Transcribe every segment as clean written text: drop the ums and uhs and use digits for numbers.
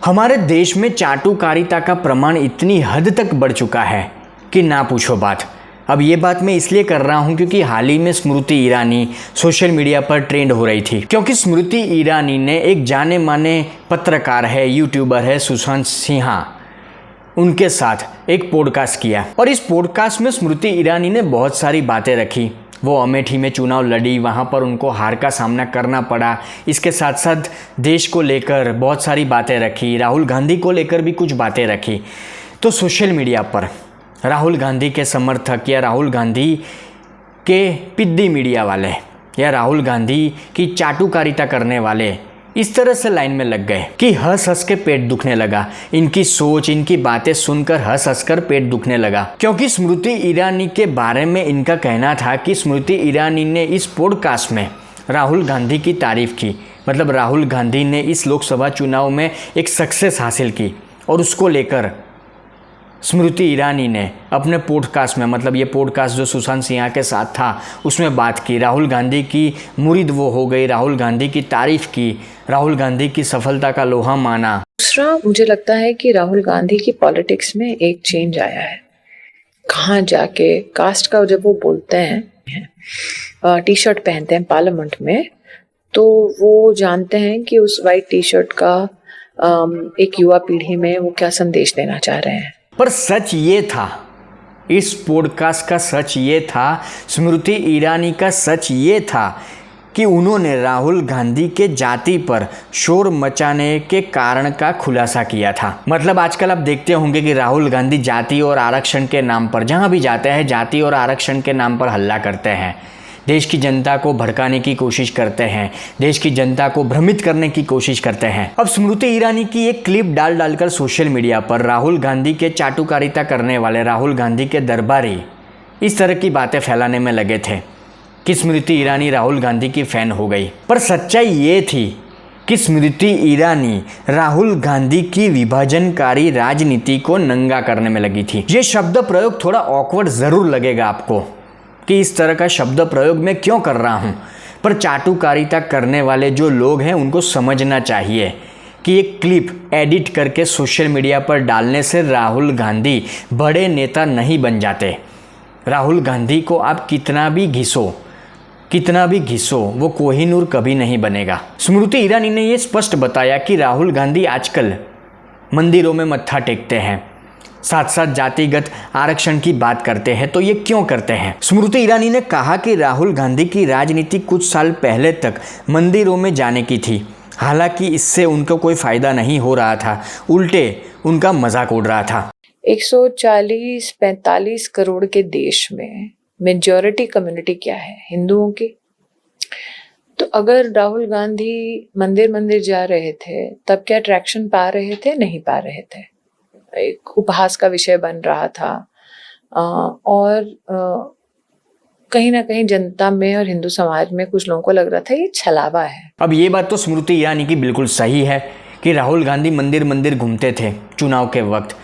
हमारे देश में चाटुकारिता का प्रमाण इतनी हद तक बढ़ चुका है कि ना पूछो बात। अब ये बात मैं इसलिए कर रहा हूँ क्योंकि हाल ही में स्मृति ईरानी सोशल मीडिया पर ट्रेंड हो रही थी, क्योंकि स्मृति ईरानी ने एक जाने माने पत्रकार है, यूट्यूबर है, सुशांत सिन्हा, उनके साथ एक पॉडकास्ट किया और इस पॉडकास्ट में स्मृति ईरानी ने बहुत सारी बातें रखी। वो अमेठी में चुनाव लड़ी, वहाँ पर उनको हार का सामना करना पड़ा। इसके साथ साथ देश को लेकर बहुत सारी बातें रखी, राहुल गांधी को लेकर भी कुछ बातें रखी। तो सोशल मीडिया पर राहुल गांधी के समर्थक या राहुल गांधी के पिद्दी मीडिया वाले या राहुल गांधी की चाटुकारिता करने वाले इस तरह से लाइन में लग गए कि हंस हंस के पेट दुखने लगा। इनकी सोच, इनकी बातें सुनकर हंस हंस कर पेट दुखने लगा, क्योंकि स्मृति ईरानी के बारे में इनका कहना था कि स्मृति ईरानी ने इस पॉडकास्ट में राहुल गांधी की तारीफ की। मतलब राहुल गांधी ने इस लोकसभा चुनाव में एक सक्सेस हासिल की और उसको लेकर स्मृति ईरानी ने अपने पॉडकास्ट में, मतलब ये पॉडकास्ट जो सुशांत सिन्हा के साथ था, उसमें बात की। राहुल गांधी की मुरीद वो हो गई, राहुल गांधी की तारीफ की, राहुल गांधी की सफलता का लोहा माना। दूसरा, मुझे लगता है कि राहुल गांधी की पॉलिटिक्स में एक चेंज आया है। कहाँ जाके कास्ट का जब वो बोलते हैं, टी शर्ट पहनते हैं पार्लियामेंट में, तो वो जानते हैं कि उस वाइट टी शर्ट का एक युवा पीढ़ी में वो क्या संदेश देना चाह रहे हैं। पर सच ये था, इस पॉडकास्ट का सच ये था, स्मृति ईरानी का सच ये था कि उन्होंने राहुल गांधी के जाति पर शोर मचाने के कारण का खुलासा किया था। मतलब आजकल आप देखते होंगे कि राहुल गांधी जाति और आरक्षण के नाम पर जहां भी जाते हैं, जाति और आरक्षण के नाम पर हल्ला करते हैं, देश की जनता को भड़काने की कोशिश करते हैं, देश की जनता को भ्रमित करने की कोशिश करते हैं। अब स्मृति ईरानी की एक क्लिप डालकर सोशल मीडिया पर राहुल गांधी के चाटुकारिता करने वाले, राहुल गांधी के दरबारी इस तरह की बातें फैलाने में लगे थे कि स्मृति ईरानी राहुल गांधी की फैन हो गई। पर सच्चाई ये थी कि स्मृति ईरानी राहुल गांधी की विभाजनकारी राजनीति को नंगा करने में लगी थी। ये शब्द प्रयोग थोड़ा ऑकवर्ड जरूर लगेगा आपको कि इस तरह का शब्द प्रयोग मैं क्यों कर रहा हूँ, पर चाटुकारिता करने वाले जो लोग हैं उनको समझना चाहिए कि ये क्लिप एडिट करके सोशल मीडिया पर डालने से राहुल गांधी बड़े नेता नहीं बन जाते। राहुल गांधी को आप कितना भी घिसो, वो कोहिनूर कभी नहीं बनेगा। स्मृति ईरानी ने ये स्पष्ट बताया कि राहुल गांधी आजकल मंदिरों में मत्था टेकते हैं, साथ साथ जातिगत आरक्षण की बात करते हैं। तो ये क्यों करते हैं? स्मृति ईरानी ने कहा कि राहुल गांधी की राजनीति कुछ साल पहले तक मंदिरों में जाने की थी, हालांकि इससे उनको कोई फायदा नहीं हो रहा था, उल्टे उनका मजाक उड़ रहा था। 140-45 करोड़ के देश में मेजॉरिटी कम्युनिटी क्या है? हिंदुओं की। तो अगर राहुल गांधी मंदिर जा रहे थे तब क्या ट्रैक्शन पा रहे थे? नहीं पा रहे थे। एक उपहास का विषय बन रहा था और कहीं ना कहीं जनता में और हिंदू समाज में कुछ लोगों को लग रहा था ये छलावा है। अब ये बात तो स्मृति ईरानी की बिल्कुल सही है कि राहुल गांधी मंदिर घूमते थे चुनाव के वक्त,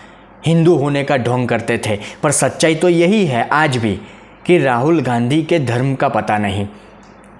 हिंदू होने का ढोंग करते थे। पर सच्चाई तो यही है आज भी कि राहुल गांधी के धर्म का पता नहीं,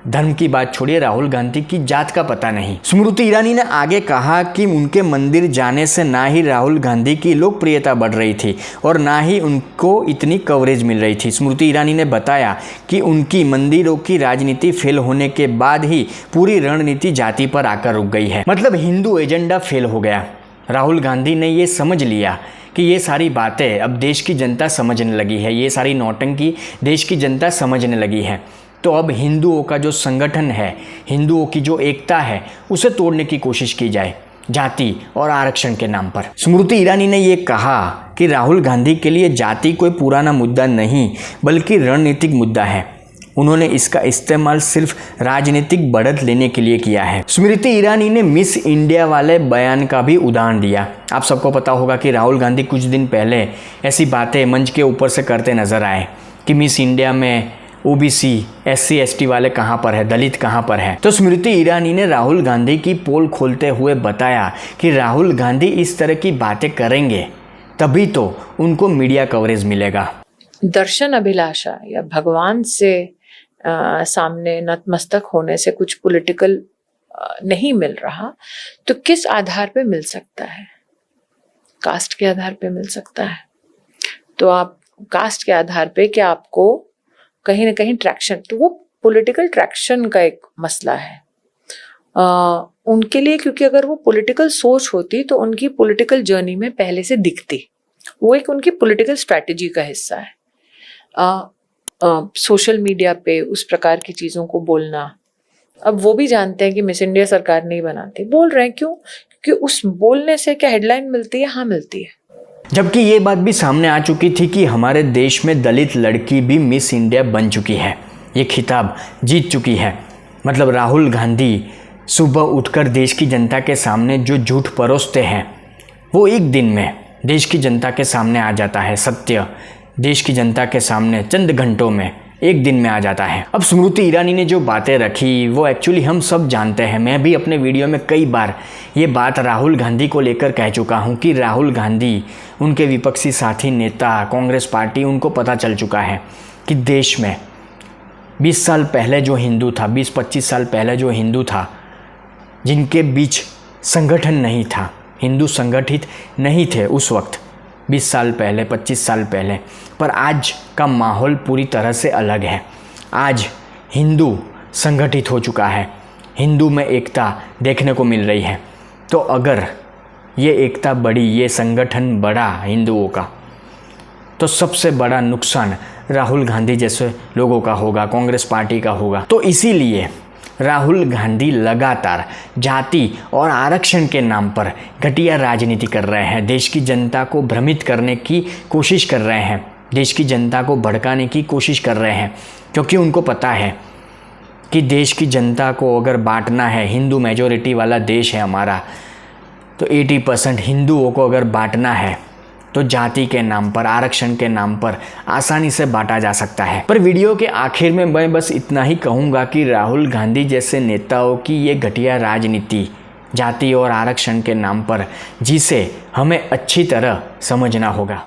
धर्म की बात छोड़िए, राहुल गांधी की जात का पता नहीं। स्मृति ईरानी ने आगे कहा कि उनके मंदिर जाने से ना ही राहुल गांधी की लोकप्रियता बढ़ रही थी और ना ही उनको इतनी कवरेज मिल रही थी। स्मृति ईरानी ने बताया कि उनकी मंदिरों की राजनीति फेल होने के बाद ही पूरी रणनीति जाति पर आकर रुक गई है। मतलब हिंदू एजेंडा फेल हो गया। राहुल गांधी ने ये समझ लिया कि ये सारी बातें अब देश की जनता समझने लगी है, ये सारी नौटंकी देश की जनता समझने लगी है। तो अब हिंदुओं का जो संगठन है, हिंदुओं की जो एकता है, उसे तोड़ने की कोशिश की जाए जाति और आरक्षण के नाम पर। स्मृति ईरानी ने ये कहा कि राहुल गांधी के लिए जाति कोई पुराना मुद्दा नहीं बल्कि रणनीतिक मुद्दा है। उन्होंने इसका इस्तेमाल सिर्फ राजनीतिक बढ़त लेने के लिए किया है। स्मृति ईरानी ने मिस इंडिया वाले बयान का भी उदाहरण दिया। आप सबको पता होगा कि राहुल गांधी कुछ दिन पहले ऐसी बातें मंच के ऊपर से करते नजर आए कि मिस इंडिया में ओबीसी, एससी, एसटी वाले कहाँ पर है, दलित कहाँ पर है। तो स्मृति ईरानी ने राहुल गांधी की पोल खोलते हुए बताया कि राहुल गांधी इस तरह की बातें करेंगे तभी तो उनको मीडिया कवरेज मिलेगा। दर्शन अभिलाषा या भगवान से सामने नतमस्तक होने से कुछ पॉलिटिकल नहीं मिल रहा, तो किस आधार पे मिल सकता है? कास्ट के आधार पे मिल सकता है। तो आप कास्ट के आधार पे क्या आपको कहीं ना कहीं ट्रैक्शन, तो वो पॉलिटिकल ट्रैक्शन का एक मसला है उनके लिए, क्योंकि अगर वो पॉलिटिकल सोच होती तो उनकी पॉलिटिकल जर्नी में पहले से दिखती। वो एक उनकी पॉलिटिकल स्ट्रैटेजी का हिस्सा है। सोशल मीडिया पे उस प्रकार की चीज़ों को बोलना, अब वो भी जानते हैं कि मिस इंडिया सरकार नहीं बनाती, बोल रहे हैं। क्यों? क्योंकि उस बोलने से क्या हेडलाइन मिलती है? हाँ, मिलती है। जबकि ये बात भी सामने आ चुकी थी कि हमारे देश में दलित लड़की भी मिस इंडिया बन चुकी है, ये खिताब जीत चुकी है। मतलब राहुल गांधी सुबह उठकर देश की जनता के सामने जो झूठ परोसते हैं वो एक दिन में देश की जनता के सामने आ जाता है। सत्य देश की जनता के सामने चंद घंटों में, एक दिन में आ जाता है। अब स्मृति ईरानी ने जो बातें रखी वो एक्चुअली हम सब जानते हैं। मैं भी अपने वीडियो में कई बार ये बात राहुल गांधी को लेकर कह चुका हूँ कि राहुल गांधी, उनके विपक्षी साथी नेता, कांग्रेस पार्टी, उनको पता चल चुका है कि देश में 20 साल पहले जो हिंदू था, 20-25 साल पहले जो हिंदू था, जिनके बीच संगठन नहीं था, हिंदू संगठित नहीं थे उस वक्त 20 साल पहले, 25 साल पहले, पर आज का माहौल पूरी तरह से अलग है। आज हिंदू संगठित हो चुका है, हिंदू में एकता देखने को मिल रही है। तो अगर ये एकता बढ़ी, ये संगठन बढ़ा हिंदुओं का, तो सबसे बड़ा नुकसान राहुल गांधी जैसे लोगों का होगा, कांग्रेस पार्टी का होगा। तो इसीलिए राहुल गांधी लगातार जाति और आरक्षण के नाम पर घटिया राजनीति कर रहे हैं, देश की जनता को भ्रमित करने की कोशिश कर रहे हैं, देश की जनता को भड़काने की कोशिश कर रहे हैं, क्योंकि उनको पता है कि देश की जनता को अगर बांटना है, हिंदू मेजॉरिटी वाला देश है हमारा, तो 80% हिंदुओं को अगर बांटना है तो जाति के नाम पर, आरक्षण के नाम पर आसानी से बांटा जा सकता है। पर वीडियो के आखिर में मैं बस इतना ही कहूँगा कि राहुल गांधी जैसे नेताओं की ये घटिया राजनीति जाति और आरक्षण के नाम पर, जिसे हमें अच्छी तरह समझना होगा।